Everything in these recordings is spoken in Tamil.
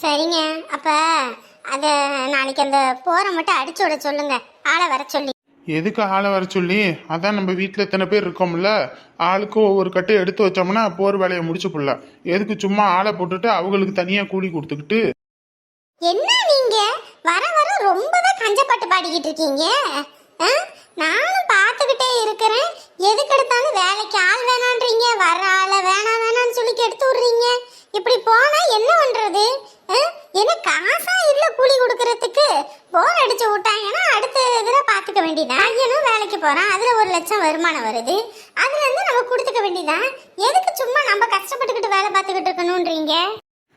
சரிங்க. அப்ப அத நாளைக்கு அந்த போரை மட்டும் அடிச்சு விட சொல்லுங்க, ஆளை வர சொல்லி. எதுக்கு ஆளை வர சொல்லி? அதான் நம்ம வீட்டில் எத்தனை பேர் இருக்கோம்ல, ஆளுக்கு ஒவ்வொரு கட்டு எடுத்து வச்சோம்னா போர் வேலையை முடிச்சு போடலாம். எதுக்கு சும்மா ஆளை போட்டுட்டு அவங்களுக்கு தனியாக கூலி கொடுத்துக்கிட்டு? என்ன நீங்க வர வர ரொம்பவே கஞ்சப்பட்டு பாடிக்கிட்டு இருக்கீங்க. ஆ? நானும் பார்த்துக்கிட்டே இருக்கிறேன். எதுக்கு எடுத்தாலும் வேலைக்கு ஆள் வேணான்றீங்க, வர ஆளை வேணான்னு சொல்லி கெடுத்து விடுறீங்க. இப்படி போனா என்ன பண்றது? என்ன காசா இல்ல கூலி கொடுக்கறதுக்கு? போர் அடிச்சு விட்டாங்கன்னா அடுத்த இதுல பாத்துக்க வேண்டியதான். ஐயனும் வேலைக்கு போறான், அதுல 1,00,000 வருமானம் வருது, அதுல இருந்து நம்ம கொடுத்துக்க வேண்டியதான். எதுக்கு சும்மா நம்ம கஷ்டப்பட்டுக்கிட்டு வேலை பார்த்துக்கிட்டு இருக்கணும்ன்றீங்க?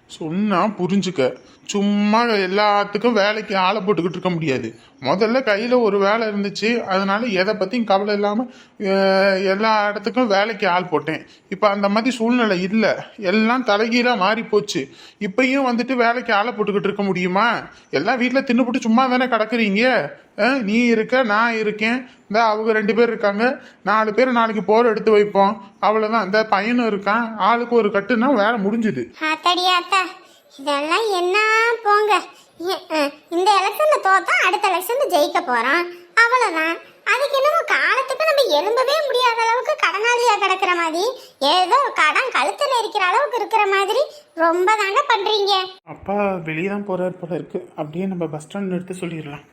சொன்னா புரிஞ்சுக்க. சும்மா எல்லாத்துக்கும் வேலைக்கு ஆளை போட்டுக்கிட்டு இருக்க முடியாது. முதல்ல கையில் ஒரு வேலை இருந்துச்சு, அதனால எதை பற்றியும் கவலை இல்லாமல் எல்லா இடத்துக்கும் வேலைக்கு ஆள் போட்டேன். இப்போ அந்த மாதிரி சூழ்நிலை இல்லை, எல்லாம் தலைகீழாக மாறி போச்சு. இப்பயும் வந்துட்டு வேலைக்கு ஆளை போட்டுக்கிட்டு இருக்க முடியுமா? எல்லாம் வீட்டில் தின்னுபிட்டு சும்மா தானே கிடக்குறீங்க. நீ இருக்க, நான் இருக்கேன், இந்த அவங்க 2 பேர் இருக்காங்க, 4 பேர் நாளைக்கு போர் எடுத்து வைப்போம், அவ்வளோதான். இந்த பையனும் இருக்கான், ஆளுக்கு ஒரு கட்டுனா வேலை முடிஞ்சுது. இதெல்லாம் என்ன போங்க. இந்த எலெக்ஷன்ல தோத்தா அடுத்த எலெக்ஷன்ல ஜெயிக்க போறோம், அவ்வளவுதான். அதுக்கு என்னமோ காலத்துக்கு நம்ம எழும்பவே முடியாத அளவுக்கு கடனாளியா கிடக்குற மாதிரி, ஏதோ கடன் கழுத்துல இருக்கிற அளவுக்கு இருக்கிற மாதிரி ரொம்ப தாங்க பண்றீங்க. அப்பா வெளியே தான் போறாரு போல இருக்கு, அப்படியே நம்ம பஸ் ஸ்டாண்ட் எடுத்து சொல்லிடலாம்.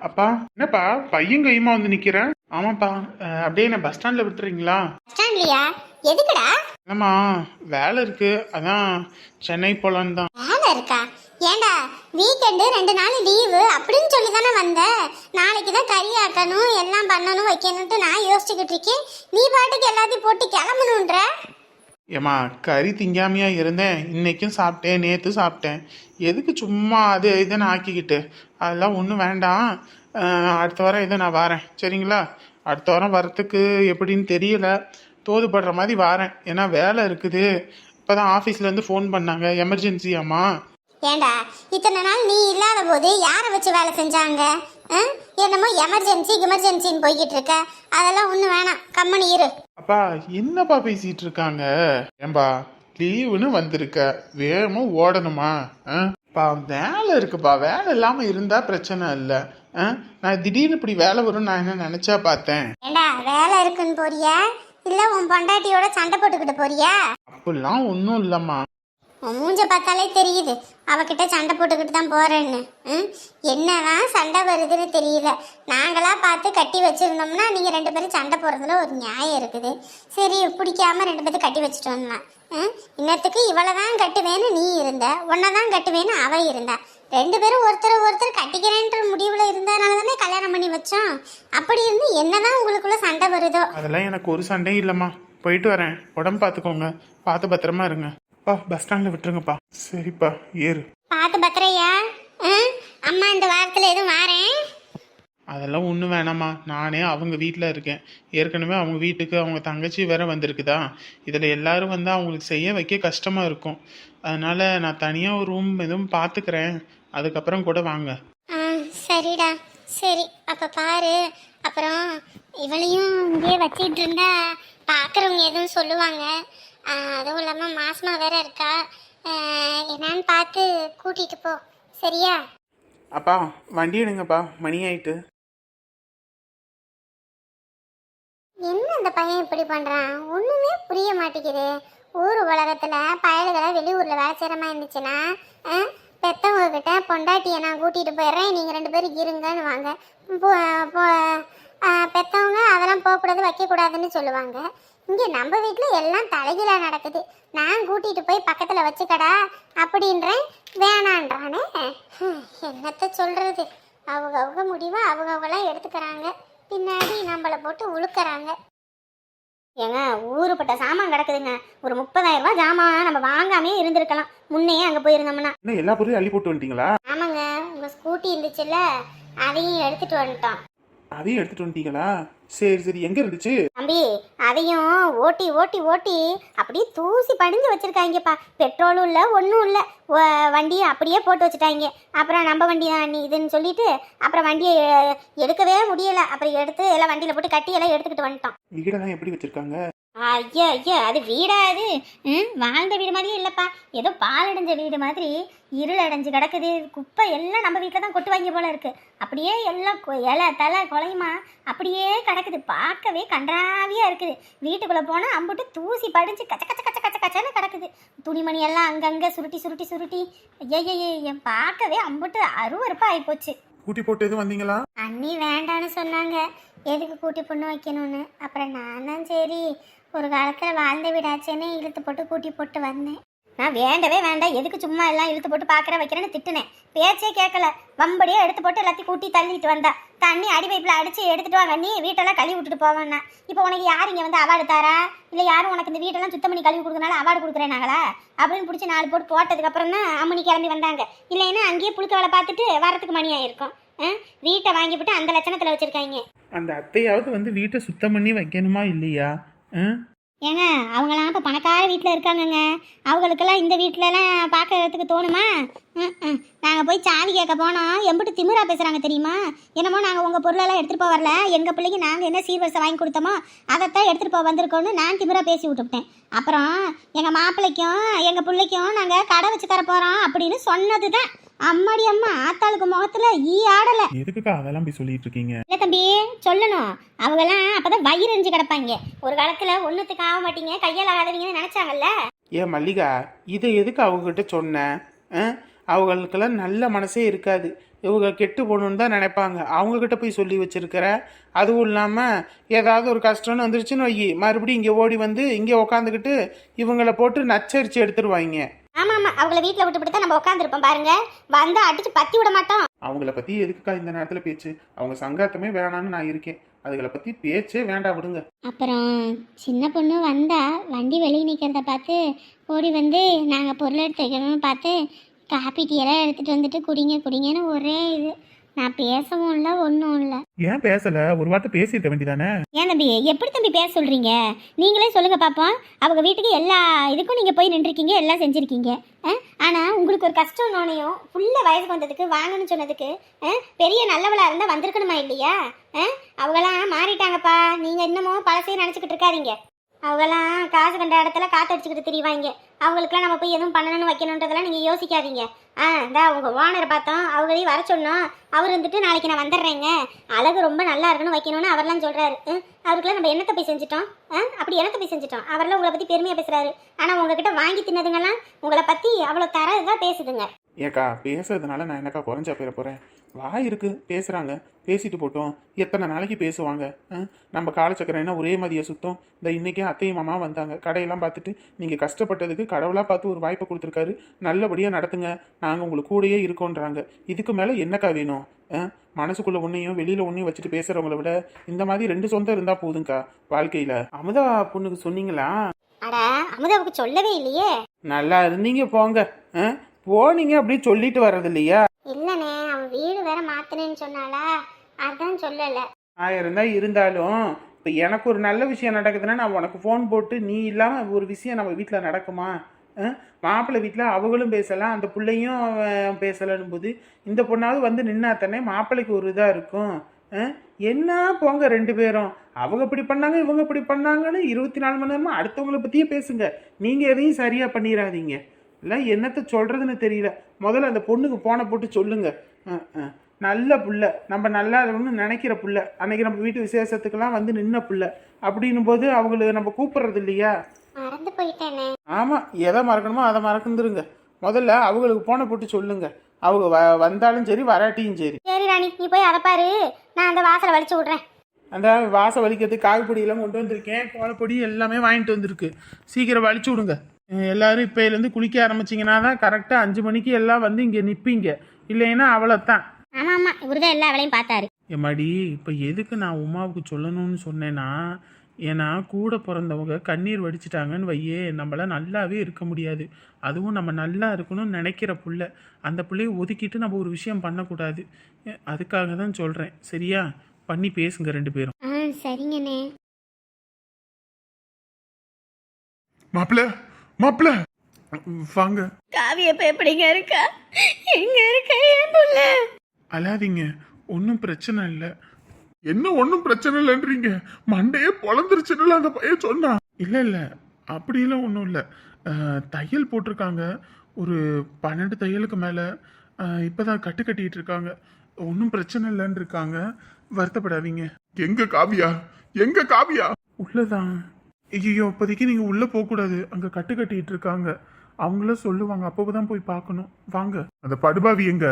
அப்பா என்னப்பா பையன் கையுமா வந்து நிக்கிறேன்? ஆமாப்பா, அப்படியே என்ன பஸ் ஸ்டாண்ட்ல விட்டுறீங்களா? பஸ் ஸ்டாண்ட்லயா? எதுக்குடா? இல்லம்மா, வேலை இருக்கு, அதான் சென்னை போலான்னு தான். வேலை இருக்கா? ஏண்டா வீக்கெண்டு 2 நாள் லீவு அப்படின்னு சொல்லி தானே வந்த. நாளைக்கு தான் கறி ஆக்கணும், எல்லாம் பண்ணணும் வைக்கணும்ட்டு நான் யோசிச்சுக்கிட்டு இருக்கேன். நீ பாட்டுக்கு எல்லாத்தையும் போட்டு கிளம்பணுன்ற. ஏம்மா, கறி திங்காமையா இருந்தேன், இன்னைக்கும் சாப்பிட்டேன், நேற்று சாப்பிட்டேன். எதுக்கு சும்மா அது இதுன்னு ஆக்கிக்கிட்டு? அதெல்லாம் ஒன்றும் வேண்டாம். அடுத்த வாரம் இதை நான் வரேன், சரிங்களா? அடுத்த வாரம் வரத்துக்கு எப்படின்னு தெரியல, தோதுப்படுற மாதிரி வரேன். ஏன்னா வேலை இருக்குது. இப்போ தான் ஆஃபீஸ்லேருந்து ஃபோன் பண்ணாங்க, எமர்ஜென்சியாம்மா. ஏண்டா இத்தனை நாள் நீ இல்லாத போது யாரை வச்சு வேலை செஞ்சாங்க? என்னமோ எமர்ஜென்சின்னு போய்கிட்டு இருக்க. அதெல்லாம் ஒன்றும் வேணாம், கம்மனி இரு. அப்பா என்னப்பா பேசிட்டு இருக்காங்க? ஏன்பா லீவுன்னு வந்திருக்க, வேகமா ஓடணுமா? பா வேலை இருக்குப்பா, வேலை இல்லாம இருந்தா பிரச்சனை இல்லை. நான் திடீர்னு இப்படி வேலை வரும் நான் என்ன நினைச்சா பார்த்தேன். ஏண்டா வேலை இருக்குன்னு போறியா, இல்ல உன் பொண்டாட்டியோட சண்டை போட்டுக்கிட்டு போறியா? அப்படிலாம் ஒன்றும் இல்லம்மா. உன் மூஞ்ச பார்த்தாலே தெரியுது அவகிட்ட சண்டை போட்டுக்கிட்டு தான் போறேன்னு. என்னதான் சண்டை வருதுன்னு தெரியல. நாங்களா பார்த்து கட்டி வச்சிருந்தோம்னா நீங்க 2 பேரும் சண்டை போடுறதுல ஒரு நியாயம் இருக்குது. சரி, பிடிக்காம 2 பேரும் கட்டி வச்சுட்டு வரலாம். இன்னத்துக்கு இவளைதான் கட்டுவேன்னு நீ இருந்த, உன்னதான் கட்டுவேன்னு அவ இருந்தா. 2 பேரும் ஒருத்தர் கட்டிக்கிறேன்ற முடிவுல இருந்ததுனால தானே கல்யாணம் பண்ணி வச்சோம். அப்படி இருந்து என்னதான் உங்களுக்குள்ள சண்டை வருதோ? அதெல்லாம் எனக்கு ஒரு சண்டையும் இல்லம்மா. போயிட்டு வரேன், உடம்பு பார்த்துக்கோங்க, பார்த்து பத்திரமா இருங்க. பா பஸ் ஸ்டாண்ட்ல விட்டுருங்கப்பா. சரிப்பா, ஏறு. பார்த்து பத்திரையா? அம்மா இந்த வாரத்துல எதுவும் வாரேன்? அதெல்லாம் ஒன்றும் வேணாம்மா, நானே அவங்க வீட்டில் இருக்கேன். ஏற்கனவே அவங்க வீட்டுக்கு அவங்க தங்கச்சி வேற வந்திருக்குதா. இதில் எல்லாரும் வந்து அவங்களுக்கு செய்ய வைக்க கஷ்டமாக இருக்கும். அதனால நான் தனியாக ஒரு ரூம் எதுவும் பார்த்துக்கிறேன், அதுக்கப்புறம் கூட வாங்க. சரிடா, சரி. அப்போ பாரு, அப்புறம் இவளையும் இங்கே வச்சிட்டு இருந்தா பார்க்குறவங்க எதுவும் சொல்லுவாங்க. அதுவும் இல்லாமல் மாசமா வேற இருக்கா. என்னன்னு பார்த்து கூட்டிகிட்டு போ, சரியா? அப்பா வண்டி எடுங்கப்பா, மணி ஆயிட்டு. என்ன அந்த பையன் இப்படி பண்றான்? ஒண்ணுமே புரிய மாட்டேங்குது. ஊர் உலகத்துல பயல்களை வெளியூர்ல வேலை செய்யறமா இருந்துச்சுன்னா பெத்தவங்க கிட்ட பொண்டாட்டியை நான் கூட்டிட்டு போயிடுறேன், நீங்க 2 பேரும் இருங்கன்னு வாங்க. பெத்தவங்க அதெல்லாம் போகக்கூடாது வைக்கக்கூடாதுன்னு சொல்லுவாங்க. இங்க நம்ம வீட்டுல எல்லாம் தலைகீழா நடக்குது. நான் கூட்டிட்டு போய் பக்கத்துல வச்சுக்கடா அப்படின்றேன், வேணான்றானே. என்னத்த சொல்றது? அவங்க முடிவை அவங்களாம் எடுத்துக்கிறாங்க, பின்னாடி நம்மளை போட்டு உழுக்கிறாங்க. ஏங்க ஊருப்பட்ட சாமான் கிடக்குதுங்க. ஒரு 30,000 ரூபாய் ஜாமான் நம்ம வாங்காமே இருந்திருக்கலாம், முன்னையே அங்க போயிருந்தோம்னா. எல்லா பொருளையும் அள்ளி போட்டு வந்துட்டீங்களா? ஆமாங்க, உங்க ஸ்கூட்டி இருந்துச்சுல்ல, அதையும் எடுத்துட்டு வந்துட்டோம். அதையும் எடுத்துட்டு வந்துட்டீங்களா? சரி சரி, எங்க இருந்துச்சு தம்பி? அதையும் ஓட்டி ஓட்டி ஓட்டி அப்படியே தூசி படிஞ்சு வச்சிருக்காங்கப்பா. பெட்ரோலும் இல்லை, ஒன்றும் இல்லை, வண்டியை அப்படியே போட்டு வச்சுட்டாங்க. அப்புறம் நம்ம வண்டி தான் இதுன்னு சொல்லிட்டு அப்புறம் வண்டியை எடுக்கவே முடியலை. அப்புறம் எடுத்து எல்லாம் வண்டியில் போட்டு கட்டி எல்லாம் எடுத்துக்கிட்டு வந்துட்டோம். வீடெல்லாம் எப்படி வச்சிருக்காங்க? ஐயோ ஐயோ, அது வீடா அது? வாழ்ந்த வீடு மாதிரியே இல்லைப்பா, ஏதோ பாலடைஞ்ச வீடு மாதிரி இருள் அடைஞ்சு கிடக்குது. குப்பை எல்லாம் நம்ம வீட்டில் தான் கொட்டு வாங்கி போல இருக்கு. அப்படியே எல்லாம் இலை தலை குலையுமா அப்படியே கிடக்குது. பார்க்கவே கன்றாவியா இருக்குது. வீட்டுக்குள்ளே போனால் அம்புட்டு தூசி படிஞ்சு கச்ச கச்ச கச்ச கச்ச கச்சன்னு கிடக்குது. துணிமணி எல்லாம் அங்கங்கே சுருட்டி சுருட்டி சுருட்டி ஐயய்யே, பார்க்கவே அம்புட்டு அருவருப்பாக ஆகிப்போச்சு. கூட்டி போட்டு எதுவும் வந்தீங்களா? அண்ணி வேண்டான்னு சொன்னாங்க, எதுக்கு கூட்டி பொண்ணு வைக்கணும்னு. அப்புறம் நான் தான் சரி ஒரு காலத்தில் வாழ்ந்த வீடாச்சேன்னு இழுத்து போட்டு கூட்டி போட்டு வந்தேன். நான் வேண்டவே வேண்டாம், எதுக்கு சும்மா எல்லாம் இழுத்து போட்டு பார்க்குற வைக்கிறேன்னு திட்டுனேன். பேச்சே கேட்கல, வம்படியே எடுத்து போட்டு எல்லாத்தையும் கூட்டி தள்ளிட்டு வந்தா. தண்ணி அடி பைப்பில் அடித்து எடுத்துட்டு வாங்க, நீ வீட்டெல்லாம் கழுவி விட்டுட்டு போவேன்னா. இப்போ உனக்கு யார் இங்கே வந்து அவார்டு தாரா? இல்லை யாரும் உனக்கு இந்த வீட்டெல்லாம் சுத்தம் பண்ணி கழுவி கொடுக்கறனால அவார்டு கொடுக்குறேன் நாங்களா அப்படின்னு பிடிச்சி 4 போட்டு போட்டதுக்கப்புறம் தான் அம்மனி கிளம்பி வந்தாங்க. இல்லைன்னா அங்கேயே புழுக்க வேலை பார்த்துட்டு வரத்துக்கு மணி ஆயிருக்கும். வீட்டை வாங்கிவிட்டு அந்த லட்சணத்தில் வச்சுருக்காங்க. அந்த அத்தையாவது வந்து வீட்டை சுத்தம் பண்ணி வைக்கணுமா இல்லையா? ஏங்க அவங்களாம் இப்போ பணக்கார வீட்டில் இருக்காங்கங்க, அவங்களுக்கெல்லாம் இந்த வீட்டிலலாம் பார்க்கறதுக்கு தோணுமா? நாங்கள் போய் சாவி கேட்க போனோம், எம்பிட்டு திமிரா பேசுகிறாங்க தெரியுமா? என்னமோ நாங்கள் உங்கள் பொருளெல்லாம் எடுத்துகிட்டு போக வரல, எங்கள் பிள்ளைக்கு நாங்கள் என்ன சீர்வரிசை வாங்கி கொடுத்தோமோ அதைத்தான் எடுத்துகிட்டு போக வந்திருக்கோன்னு நான் திமிரா பேசி விட்டுவிட்டேன். அப்புறம் எங்கள் மாப்பிள்ளைக்கும் எங்கள் பிள்ளைக்கும் நாங்கள் கடை வச்சு தர போகிறோம் அப்படின்னு சொன்னது தான். அம்மாடி அம்மா, ஆத்தாளுக்கு முகத்துல ஈ ஆடலை. எதுக்குக்கா அதெல்லாம் போய் சொல்லிட்டு இருக்கீங்க? இல்லை தம்பி, சொல்லணும். அவங்கெல்லாம் அப்பதான் வயிறு எரிஞ்சு கிடப்பாங்க. ஒரு காலத்துல ஒன்றுத்துக்கு ஆக மாட்டீங்க, கையால் ஆகாதவங்கன்னு நினைச்சாங்கல்ல. ஏன் மல்லிகா, இதை எதுக்கு அவங்ககிட்ட சொன்னேன்? அவங்களுக்கெல்லாம் நல்ல மனசே இருக்காது, இவங்க கெட்டு போகணுன்னு தான் நினைப்பாங்க. அவங்கக்கிட்ட போய் சொல்லி வச்சிருக்கிற. அதுவும் இல்லாமல் ஏதாவது ஒரு கஷ்டம்னு வந்துருச்சுன்னு வை, மறுபடியும் இங்கே ஓடி வந்து இங்கே உக்காந்துக்கிட்டு இவங்கள போட்டு நச்சரிச்சு எடுத்துருவாங்க. ஆமா ஆமா, அவங்கள வீட்டில் விட்டுவிட்டு தான் நம்ம உட்காந்துருப்போம் பாருங்க, வந்து அடிச்சு பத்தி விட மாட்டோம். அவங்கள பற்றி எதுக்குக்கா இந்த நேரத்தில் பேச்சு? அவங்க சங்காத்தமே வேணான்னு நான் இருக்கேன், அதுகளை பற்றி பேச்சே வேண்டாம், விடுங்க. அப்புறம் சின்ன பொண்ணு வந்தா வண்டி வெளியே நிற்கிறத பார்த்து ஓடி வந்து நாங்கள் பொருள் எடுத்து வைக்கணும்னு பார்த்து காப்பி டீயெல்லாம் எடுத்துகிட்டு வந்துட்டு குடிங்க குடிங்கன்னு ஒரே இது. நான் பேசவும் இல்லை ஒன்றும் இல்லை. ஏன் பேசலை? ஒரு வார்த்தை பேசியிருக்க வேண்டியதானே? ஏன் தம்பி, எப்படி தம்பி பேச சொல்கிறீங்க? நீங்களே சொல்லுங்க பார்ப்போம். அவங்க வீட்டுக்கு எல்லா இதுக்கும் நீங்கள் போய் நின்றுருக்கீங்க, எல்லாம் செஞ்சுருக்கீங்க. ஆனால் உங்களுக்கு ஒரு கஷ்டம் நோனையும் ஃபுல்லாக வயசுக்கு வந்ததுக்கு வாங்கன்னு சொன்னதுக்கு பெரிய நல்லவளாக இருந்தால் வந்திருக்கணுமா இல்லையா? அவங்களாம் மாறிட்டாங்கப்பா, நீங்கள் இன்னமும் பழசையும் நினச்சிக்கிட்டு இருக்காதீங்க. அவங்களாம் காசு கண்ட இடத்துல காத்தடிச்சுக்கிட்டு திரிவாங்க. அவங்களுக்குலாம் நம்ம போய் எதுவும் பண்ணணும்னு வைக்கணுன்றதெல்லாம் நீங்கள் யோசிக்காதீங்க. இந்தா உங்கள் ஓனரை பார்த்தோம், அவங்களையும் வர சொன்னோம். அவர் வந்துட்டு நாளைக்கு நான் வந்துடுறேங்க, அழகு ரொம்ப நல்லா இருக்கணும் வைக்கணும்னு அவர்லாம் சொல்கிறாரு. அவருக்குலாம் நம்ம என்னத்தை போய் செஞ்சிட்டோம்? அப்படி என்னத்தை போய் செஞ்சிட்டோம்? அவரெல்லாம் உங்களை பற்றி பெருமையாக பேசுகிறாரு. ஆனால் உங்ககிட்ட வாங்கி தின்னதுங்கெல்லாம் உங்களை பற்றி அவ்வளோ தரதான் பேசுதுங்க. ஏக்கா, பேசுறதுனால நான் என்னக்கா குறைஞ்சா போயிட போகிறேன்? வாய் இருக்கு, பேசுகிறாங்க, பேசிட்டு போட்டோம். எத்தனை நாளைக்கு பேசுவாங்க? நம்ம காலச்சக்கரம் என்ன ஒரே மாதிரியே சுத்தம்? இந்த இன்றைக்கே அத்தையும் மாமா வந்தாங்க, கடையெல்லாம் பார்த்துட்டு நீங்கள் கஷ்டப்பட்டதுக்கு கடவுளாக பார்த்து ஒரு வாய்ப்பை கொடுத்துருக்காரு, நல்லபடியாக நடத்துங்க, நாங்கள் உங்களுக்கு கூடயே இருக்கோன்றாங்க. இதுக்கு மேலே என்னக்கா வேணும்? மனசுக்குள்ளே ஒன்றையும் வெளியில் ஒன்றையும் வச்சுட்டு பேசுகிறவங்கள விட இந்த மாதிரி 2 சொந்தம் இருந்தால் போதுங்க்கா வாழ்க்கையில். அமுதா பொண்ணுக்கு சொன்னீங்களா? அட, அமுதாவுக்கு சொல்லவே இல்லையே. நல்லா இருந்தீங்க போங்க. போனீங்க அப்படி சொல்லிட்டு வர்றது இல்லையா? இல்லைண்ணே, அவன் வீடு வேற மாத்தினேன்னு சொன்னாலா, அதான் சொல்லலை. 1000 தான் இருந்தாலும் இப்போ எனக்கு ஒரு நல்ல விஷயம் நடக்குதுன்னா நான் உனக்கு ஃபோன் போட்டு, நீ இல்லாமல் ஒரு விஷயம் நம்ம வீட்டில் நடக்குமா? மாப்பிள்ளை வீட்டில் அவங்களும் பேசலாம், அந்த பிள்ளையும் பேசலன்னும் போது இந்த பொண்ணாவது வந்து நின்னா தானே மாப்பிள்ளைக்கு ஒரு இதாக இருக்கும். என்ன போங்க 2 பேரும், அவங்க இப்படி பண்ணாங்க இவங்க இப்படி பண்ணாங்கன்னு 24 மணி நேரமாக அடுத்தவங்களை பற்றியே பேசுங்க. நீங்கள் எதையும் சரியாக பண்ணிடாதீங்க. இல்லை என்னத்தை சொல்கிறதுன்னு தெரியல. முதல்ல அந்த பொண்ணுக்கு போனை போட்டு சொல்லுங்க. நல்ல புள்ள, நம்ம நல்லா இருக்கணும்னு நினைக்கிற புள்ள, அன்னைக்கு நம்ம வீட்டு விசேஷத்துக்கெல்லாம் வந்து நின்ன புள்ள அப்படின்னும் போது அவங்களுக்கு நம்ம கூப்பிடுறது இல்லையா? மறந்து போயிட்டேனே. ஆமாம், எதை மறக்கணுமோ அதை மறந்துருங்க. முதல்ல அவங்களுக்கு போனை போட்டு சொல்லுங்க. அவங்க வந்தாலும் சரி வராட்டியும் சரி. சரி ராணி, நீ போய் அதை பாரு, நான் அந்த வாசலை வலிச்சு விட்றேன். அந்த வாசல் வலிக்கிறதுக்கு காய்பொடியெல்லாம் கொண்டு வந்திருக்கேன், கோலப்பொடி எல்லாமே வாங்கிட்டு வந்திருக்கு. சீக்கிரம் வலிச்சு விடுங்க. எல்லாரும் இப்போலேருந்து குளிக்க ஆரம்பிச்சிங்கன்னா தான் கரெக்டாக 5 மணிக்கு எல்லாம் வந்து இங்கே நிற்பீங்க, இல்லைன்னா அவ்வளோத்தான். ஆமாம் ஆமாம், இவர் தான் எல்லா வேலையும் பார்த்தாரு. எம்மாடி, இப்போ எதுக்கு நான் உமாவுக்கு சொல்லணும்னு சொன்னேன்னா, ஏன்னா கூட பிறந்தவங்க கண்ணீர் வடிச்சிட்டாங்கன்னு வையே, நம்மளால் நல்லாவே இருக்க முடியாது. அதுவும் நம்ம நல்லா இருக்கணும்னு நினைக்கிற புள்ள, அந்த பிள்ளையை ஒதுக்கிட்டு நம்ம ஒரு விஷயம் பண்ணக்கூடாது. அதுக்காக தான் சொல்கிறேன். சரியா? பண்ணி பேசுங்க 2 பேரும். சரிங்கண்ணே. மாப்பிள்ள மாப்பிள்ள வாங்க. காவி எப்ப எப்படிங்க இருக்கா? எங்க இருக்க என் புள்ள? அழாதீங்க, ஒன்றும் பிரச்சனை இல்லை. என்ன ஒன்றும் பிரச்சனை இல்லைன்றீங்க? மண்டையே பொழந்துருச்சுன்னு அந்த பையன் சொன்னான். இல்லை இல்லை, அப்படியெல்லாம் ஒன்றும் இல்லை. தையல் போட்டிருக்காங்க, ஒரு 12 தையலுக்கு மேலே. இப்போதான் கட்டு கட்டிட்டு இருக்காங்க. ஒன்றும் பிரச்சனை இல்லைன்னு இருக்காங்க. வருத்தப்படாதீங்க. எங்க காவியா? எங்க காவியா? உள்ளதான். ஐயோ, இப்போதைக்கு நீங்க உள்ள போக கூடாது. அங்க கட்டு கட்டிட்டு இருக்காங்க. அவங்கள சொல்லுவாங்க, அப்போதான் போய் பார்க்கணும். வாங்க. அந்த படுபாவி எங்க?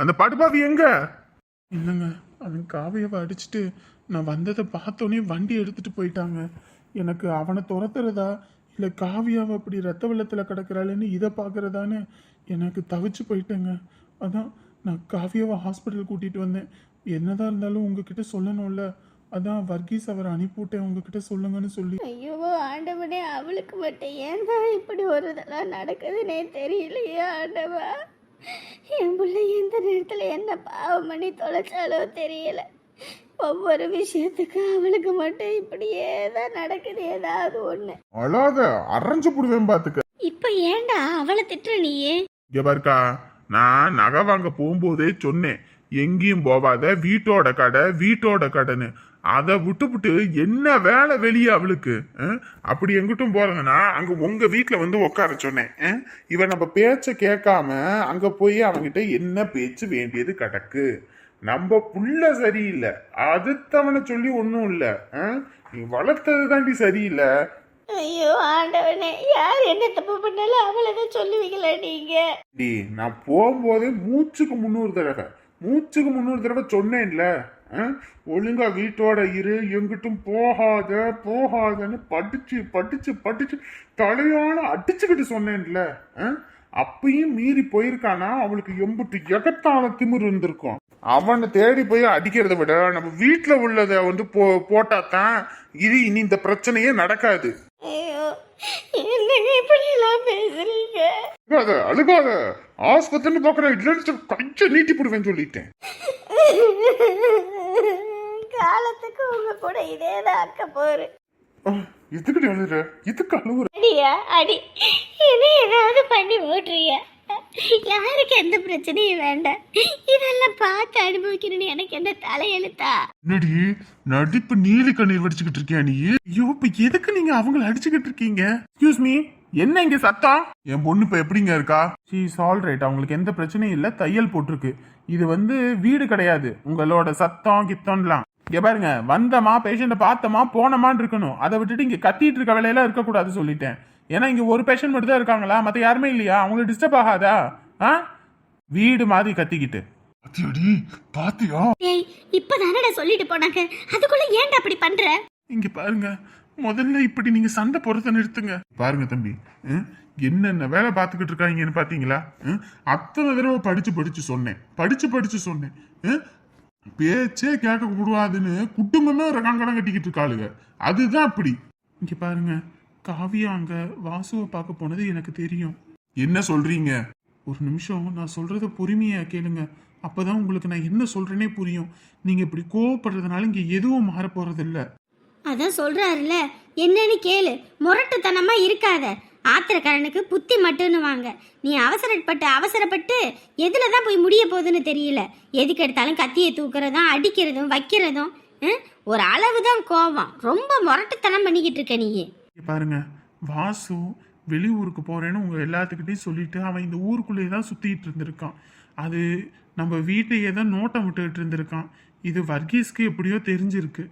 அந்த படுபாவி எங்க? இல்லைங்க, அவன் காவியாவை அடிச்சுட்டு நான் வந்ததை பார்த்தோன்னே வண்டி எடுத்துட்டு போயிட்டாங்க. எனக்கு அவனை துரத்துறதா இல்லை காவியாவை அப்படி ரத்த வெள்ளத்தில் கிடக்கிறாளேன்னு இதை பார்க்கறதான்னு எனக்கு தவிச்சு போயிட்டேங்க. அதான் நான் காவியாவை ஹாஸ்பிட்டல் கூட்டிட்டு வந்தேன். என்னதான் இருந்தாலும் உங்ககிட்ட சொல்லணும்ல, அதான் வர்கீஸ் அவரை அனுப்பிவிட்டேன் உங்ககிட்ட சொல்லுங்கன்னு சொல்லி. ஐயோ ஆண்டவனே, அவளுக்கு மட்டும் ஏன் தான் இப்படி ஒரு இதெல்லாம் நடக்குதுன்னே தெரியலையே ஆண்டவா. என் பிள்ளை எந்த நேரத்தில் என்ன பாவம் பண்ணி தொலைச்சாலோ தெரியல. ஒவ்வொரு விஷயத்துக்கும் அவளுக்கு மட்டும் இப்படியே தான் நடக்குது ஏதாவது ஒண்ணு. அழாத, அரைஞ்சு புடுவேன் பாத்துக்க. இப்ப ஏன்டா அவளை திட்டுற நீயே? இங்க பாருக்கா, நான் நகை வாங்க போகும்போதே சொன்னேன், எங்கேயும் போவாத, வீட்டோட கடை வீட்டோட கடைன்னு. அதை விட்டுப்புட்டு என்ன வேலை வெளியே அவளுக்கு? அப்படி எங்கிட்டும் போறதுன்னா அங்க உங்க வீட்டுல வந்து உட்கார சொன்னேன். இவன் நம்ம பேச்ச கேட்காம அங்க போய் அவன்கிட்ட என்ன பேச்சு வேண்டியது கிடக்கு? நம்ம புள்ள சரியில்லை, அதுத்தவனை சொல்லி ஒன்றும் இல்லை. நீ வளர்த்தது தாண்டி சரியில்லை. ஐயோ ஆண்டவனே, யார் என்ன தப்பு பண்ணாலும் அவளை தான் சொல்லுவீங்களா நீங்க? டி, நான் போகும்போதே மூச்சுக்கு 300 தடவை சொன்னேன்ல, ஒழுங்கா வீட்டோட இரு, எங்கிட்டும் போகாதன்னு படிச்சு தலையான அடிச்சுக்கிட்டு சொன்னேன்ல. அப்பயும் மீறி போயிருக்கானா? அவளுக்கு எம்புட்டு எகத்தான திமிரு இருந்திருக்கும். அவனை தேடி போய் அடிக்கிறத விட நம்ம வீட்டுல உள்ளத வந்து போட்டாதான் இது இனி இந்த பிரச்சனையே நடக்காது. ஐயோ, என்னங்க இப்படி எல்லாம் பேசுறீங்க? அழுகாத, ஆஸ்பத்திரின்னு பாக்குறேன், இல்லைன்னு கையை நீட்டி போடுவேன்னு சொல்லிட்டேன். காலத்துக்கு உங்க கூட இதேதான் அக்க போரு. எதுக்கு அழுகுற? எதுக்கு அழுகுற? அடியா அடி, என்ன ஏதாவது பண்ணி ஓட்டுறியா? யாருக்கு எந்த பிரச்சனையும் வேண்டாம். இதெல்லாம் பார்த்து அனுபவிக்கணும்னு எனக்கு என்ன தலையெழுத்தா? என்னடி நடிப்பு நீலி கண்ணீர் வடிச்சுக்கிட்டு இருக்கியா நீ? ஐயோ, இப்ப எதுக்கு நீங்க அவங்கள அடிச்சுக்கிட்டு இருக்கீங்க? எக்ஸ்கியூஸ் மீ, என்ன இங்க சத்தம்? என் பொண்ணு இப்ப எப்படிங்க இருக்கா? She is all right. அவங்களுக்கு எந்த பிரச்சனையும் இல்ல, தையல் போட்டிருக்கு. இது வந்து வீடு கிடையாது, உங்களோட சத்தம் கித்தம்லாம். இங்க பாருங்க, வந்தமா பேஷண்ட பார்த்தமா போனமான்னு இருக்கணும். அதை விட்டுட்டு இங்க கத்திட்டு இருக்க வேலையெல்லாம் இருக்கக்கூடாது சொல்லிட்டேன். ஏன்னா இங்க ஒரு பேஷண்ட் மட்டும் தான் இருக்காங்களா, மத்த யாருமே இல்லையா? அவங்களுக்கு டிஸ்டர்ப் ஆகாதா? வீடு மாதிரி கத்திக்கிட்டு பாத்தியா? ஏய், இப்பதானடா சொல்லிட்டு போனாங்க, அதுக்குள்ள ஏன்டா அப்படி பண்ற? இங்க பாருங்க, முதல்ல இப்படி நீங்க சண்டை போறத நிறுத்துங்க. பாருங்க தம்பி, என்னென்ன வேலை பார்த்துக்கிட்டு இருக்காங்கன்னு பாத்தீங்களா? அத்தனை தடவை படிச்சு சொன்னேன். பேச்சே கேட்க கூடாதுன்னு குடும்பமே ரகங்கடம் கட்டிக்கிட்டு இருக்காளுங்க. அதுதான் அப்படி. இங்க பாருங்க, காவியா அங்க வாசுவை பார்க்க போனது எனக்கு தெரியும். என்ன சொல்றீங்க? ஒரு நிமிஷம், நான் சொல்றத பொறுமையா கேளுங்க. அப்பதான் உங்களுக்கு நான் என்ன சொல்றேனே புரியும். நீங்க இப்படி கோவப்படுறதுனால இங்க எதுவும் மாற போறது இல்ல. அதான் சொல்றாருல, என்னன்னு கேளு. முரட்டுத்தனமா இருக்காத. ஆத்திரக்காரனுக்கு புத்தி மட்டும்னு வாங்க. நீ அவசரப்பட்டு எதுலதான் போய் முடிய போகுதுன்னு தெரியல. எதுக்கு எடுத்தாலும் கத்தியை தூக்குறதும் அடிக்கிறதும் வைக்கிறதும். ஒரு அளவுதான் கோவம். ரொம்ப முரட்டுத்தனம் பண்ணிக்கிட்டு இருக்க நீயே. பாருங்க, வாசு வெளியூருக்கு போறேன்னு உங்க எல்லாத்துக்கிட்டையும் சொல்லிட்டு அவன் இந்த ஊருக்குள்ளேயே தான் சுத்திட்டு இருந்திருக்கான். அது நம்ம வீட்டையே தான் நோட்டம் விட்டுக்கிட்டு இருந்திருக்கான். இது வர்கீஸ்க்கு எப்படியோ தெரிஞ்சிருக்கு.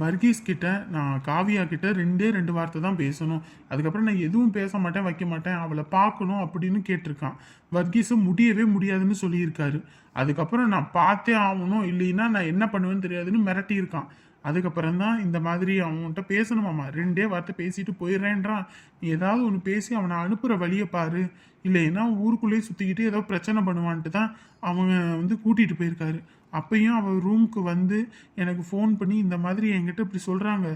வர்கீஸ் கிட்ட நான் காவியா கிட்ட 2 வார்த்தை தான் பேசணும், அதுக்கப்புறம் நான் எதுவும் பேச மாட்டேன் வைக்க மாட்டேன், அவளை பார்க்கணும் அப்படின்னு கேட்டிருக்கான். வர்கீஸும் முடியவே முடியாதுன்னு சொல்லியிருக்காரு. அதுக்கப்புறம் நான் பார்த்தே ஆகணும், இல்லைன்னா நான் என்ன பண்ணுவேன்னு தெரியாதுன்னு மிரட்டியிருக்கான். அதுக்கப்புறம் தான் இந்த மாதிரி அவன்கிட்ட பேசணுமாம்மா. 2 வார்த்தை பேசிட்டு போயிடுறேன்றான். நீ ஏதாவது ஒன்று பேசி அவனை அனுப்புகிற வழியை பாரு, இல்லைன்னா ஊருக்குள்ளேயே சுற்றிக்கிட்டு ஏதோ பிரச்சனை பண்ணுவான்ட்டு தான் அவங்க வந்து கூட்டிகிட்டு போயிருக்காரு. அப்பையும் அவள் ரூமுக்கு வந்து எனக்கு ஃபோன் பண்ணி இந்த மாதிரி என்கிட்ட இப்படி சொல்கிறாங்க,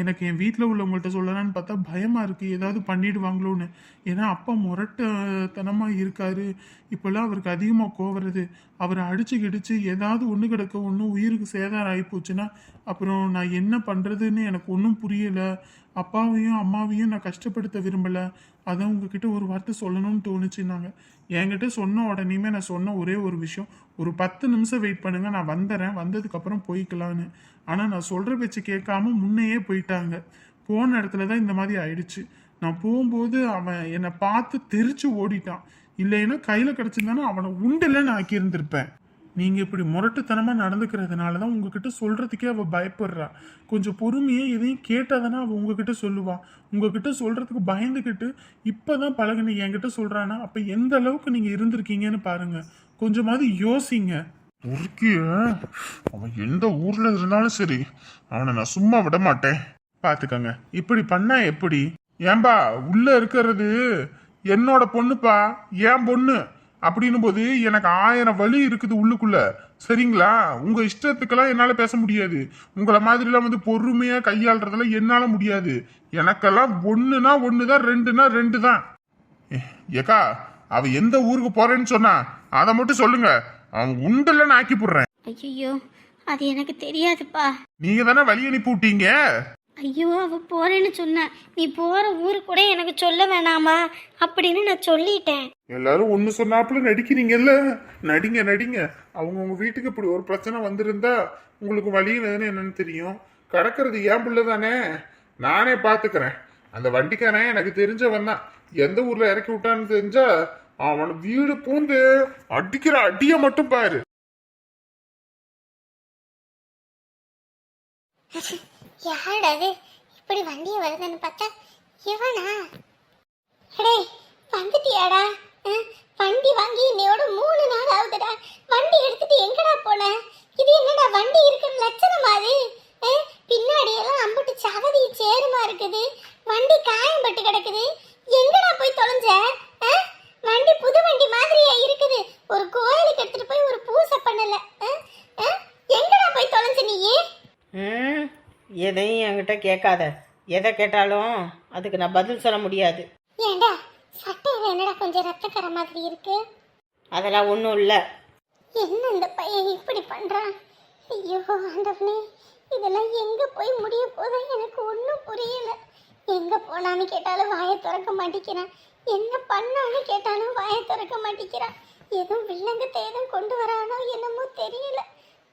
எனக்கு என் வீட்டில் உள்ளவங்கள்ட்ட சொல்லலான்னு பார்த்தா பயமாக இருக்குது, ஏதாவது பண்ணிடுவாங்களோன்னு. ஏன்னா அப்பா முரட்டுத்தனமாக இருக்காரு. இப்போல்லாம் அவருக்கு அதிகமாக கோவறது. அவரை அடிச்சு கிடிச்சு ஏதாவது ஒன்று கிடக்க ஒன்று உயிருக்கு சேதாரம் ஆகி போச்சுன்னா அப்புறம் நான் என்ன பண்ணுறதுன்னு எனக்கு ஒன்றும் புரியலை. அப்பாவையும் அம்மாவையும் நான் கஷ்டப்படுத்த விரும்பலை. அதான் உங்ககிட்ட ஒரு வார்த்தை சொல்லணும்னு தோணுச்சுன்னாங்க. என்கிட்ட சொன்ன உடனேயுமே நான் சொன்ன ஒரே ஒரு விஷயம், ஒரு 10 நிமிஷம் வெயிட் பண்ணுங்க, நான் வந்துடுறேன், வந்ததுக்கப்புறம் போய்க்கலான்னு. ஆனால் நான் சொல்கிற பேச்சு கேட்காம முன்னையே போயிட்டாங்க. போன இடத்துல தான் இந்த மாதிரி ஆயிடுச்சு. நான் போகும்போது அவன் என்னை பார்த்து தெரிச்சு ஓடிட்டான். இல்லைன்னா கையில் கிடச்சிருந்தானே அவனை உண்டில் நான் ஆக்கி இருந்திருப்பேன். நீங்கள் இப்படி முரட்டுத்தனமாக நடந்துக்கிறதுனால தான் உங்ககிட்ட சொல்கிறதுக்கே அவள் பயப்படுறா. கொஞ்சம் பொறுமையே எதையும் கேட்டாதானே அவள் உங்ககிட்ட சொல்லுவா. உங்ககிட்ட சொல்கிறதுக்கு பயந்துக்கிட்டு இப்போ தான் பழகுன என்கிட்ட சொல்கிறானா, அப்போ எந்த அளவுக்கு நீங்கள் இருந்திருக்கீங்கன்னு பாருங்கள். கொஞ்சமாவது யோசிங்க. உருக்கிய அவன் எந்த ஊரில் இருந்தாலும் சரி, அவனை நான் சும்மா விட மாட்டேன். பார்த்துக்கங்க, இப்படி பண்ணா எப்படி? ஏன்பா உள்ள இருக்கிறது என்னோட பொண்ணுப்பா, ஏன் பொண்ணு அப்படின்னும் போது எனக்கு 1000 வழி இருக்குது உள்ளுக்குள்ள. சரிங்களா? உங்க இஷ்டத்துக்கெல்லாம் என்னால பேச முடியாது. உங்களை மாதிரிலாம் வந்து பொறுமையா கையாளுறதெல்லாம் என்னால முடியாது. எனக்கெல்லாம் ஒண்ணுனா ஒண்ணுதான், ரெண்டுனா ரெண்டு தான். ஏக்கா, அவ எந்த ஊருக்கு போறேன்னு சொன்னா அதை மட்டும் சொல்லுங்க, அவன் உண்டுல நான் ஆக்கி போடுறேன். ஐயோ, அது எனக்கு தெரியாதுப்பா. நீங்க தானே வழி அனுப்பி விட்டீங்க. ஐயோ, அவ போறேன்னு சொன்ன, நீ போற ஊரு கூட எனக்கு சொல்ல வேணாமா அப்படின்னு நான் சொல்லிட்டேன். எல்லாரும் ஒண்ணு சொன்னாப்புல நடிக்கிறீங்கல்ல, நடிங்க நடிங்க. அவங்க உங்க வீட்டுக்கு இப்படி ஒரு பிரச்சனை வந்திருந்தா உங்களுக்கு வழி வேணும் என்னன்னு தெரியும். கடக்கிறது ஏன் பிள்ளை தானே, நானே பாத்துக்கிறேன். அந்த வண்டிக்காரன் எனக்கு தெரிஞ்சவன் தான். எந்த ஊர்ல இறக்கி விட்டான்னு தெரிஞ்சா அவன் வீடு பூந்து அடிக்கிற அடிய மட்டும் பாரு. யாரது இப்படி வண்டியை வருதுன்னு பார்த்தா இவனா? அடே வந்துட்டியாடா? வண்டி வாங்கி இன்னையோட 3 நாள் ஆகுதுடா. வண்டி எடுத்துட்டு எங்கடா போன? இது என்னடா வண்டி இருக்கிற லட்சணம் மாதிரி? பின்னாடி எல்லாம் அம்புட்டு சவதி சேருமா இருக்குது. வண்டி காயம்பட்டு கிடக்குது. எங்கடா போய் தொலைஞ்ச? வண்டி புது வண்டி மாதிரியா இருக்குது. ஒரு கோயிலுக்கு எடுத்துட்டு போய் ஒரு பூசை பண்ணல. எங்கடா போய் தொலைஞ்ச நீயே? எதையும் என்கிட்ட கேட்காத. எதை கேட்டாலும் அதுக்கு நான் பதில் சொல்ல முடியாது. ஏண்டா சட்டையில என்னடா கொஞ்சம் ரத்தக்கரை மாதிரி இருக்கு? அதெல்லாம் ஒன்றும் இல்லை. என்ன இந்த பையன் இப்படி பண்றான்? ஐயோ ஆண்டவனே, இதெல்லாம் எங்க போய் முடிய போதோ எனக்கு ஒன்றும் புரியல. எங்க போனான்னு கேட்டாலும் வாயை திறக்க மாட்டேங்கிறான். என்ன பண்ணான்னு கேட்டாலும் வாயை திறக்க மாட்டேங்கிறான். எதுவும் வில்லங்கத்தை எதுவும் கொண்டு வரானோ என்னமோ தெரியல.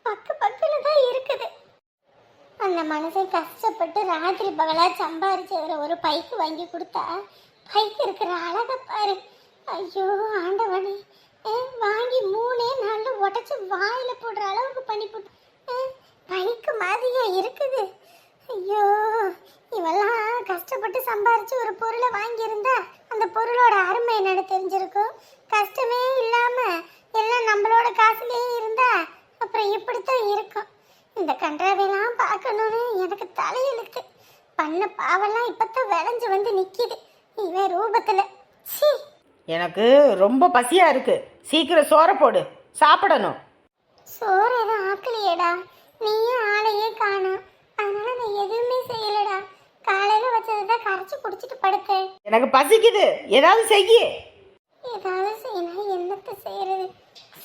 பக்கத்துல தான் இருக்குது. அந்த மனுஷன் கஷ்டப்பட்டு ராத்திரி பகலா சம்பாரிச்சதுல ஒரு பைக்கு வாங்கி கொடுத்தா பைக்கு இருக்கிற அழகை பாரு. ஐயோ ஆண்டவனே, வாங்கி 3 நாள்ல உடச்சி வாயில போடுற அளவுக்கு பண்ணி போட்டு பைக்கு மாதிரியா இருக்குது. ஐயோ, இவெல்லாம் கஷ்டப்பட்டு சம்பாரிச்சு ஒரு பொருளை வாங்கியிருந்தா அந்த பொருளோட அருமை என்னன்னு தெரிஞ்சிருக்கும். கஷ்டமே இல்லாம எல்லாம் நம்மளோட காசுலயே இருந்தா அப்புறம் இப்படித்தான் இருக்கும். இந்த கன்றாவையெல்லாம் பார்க்கணும்னு எனக்கு தலையெழுத்து. பண்ண பாவெல்லாம் இப்பத்தான் விளைஞ்சு வந்து நிக்குது இவன் ரூபத்துல. எனக்கு ரொம்ப பசியா இருக்கு. சீக்கிரம் சோற போடு, சாப்பிடணும். சோறு எதுவும் ஆக்கலையேடா. நீயும் ஆளையே காணும். அதனால நான் எதுவுமே செய்யலடா. காலையில வச்சதுதான் கரைச்சி குடிச்சிட்டு படுத்தேன். எனக்கு பசிக்குது, ஏதாவது செய்ய. ஏதாவது செய்யணும், என்னத்தை செய்யறது?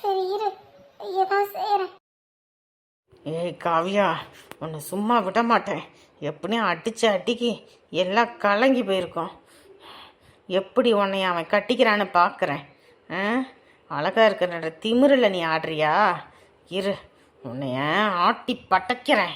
சரி இரு, ஏதாவது செய்யறேன். ஏய் காவியா, உன்னை சும்மா விட மாட்டேன். எப்படியும் அடிச்சு அடிக்கி எல்லாம் கலங்கி போயிருக்கோம். எப்படி உன்னை அவன் கட்டிக்கிறான்னு பார்க்குறேன். அழகா இருக்கிற திமிரில் நீ ஆடுறியா? இரு, உன்னைய ஆட்டி படைக்கிறேன்.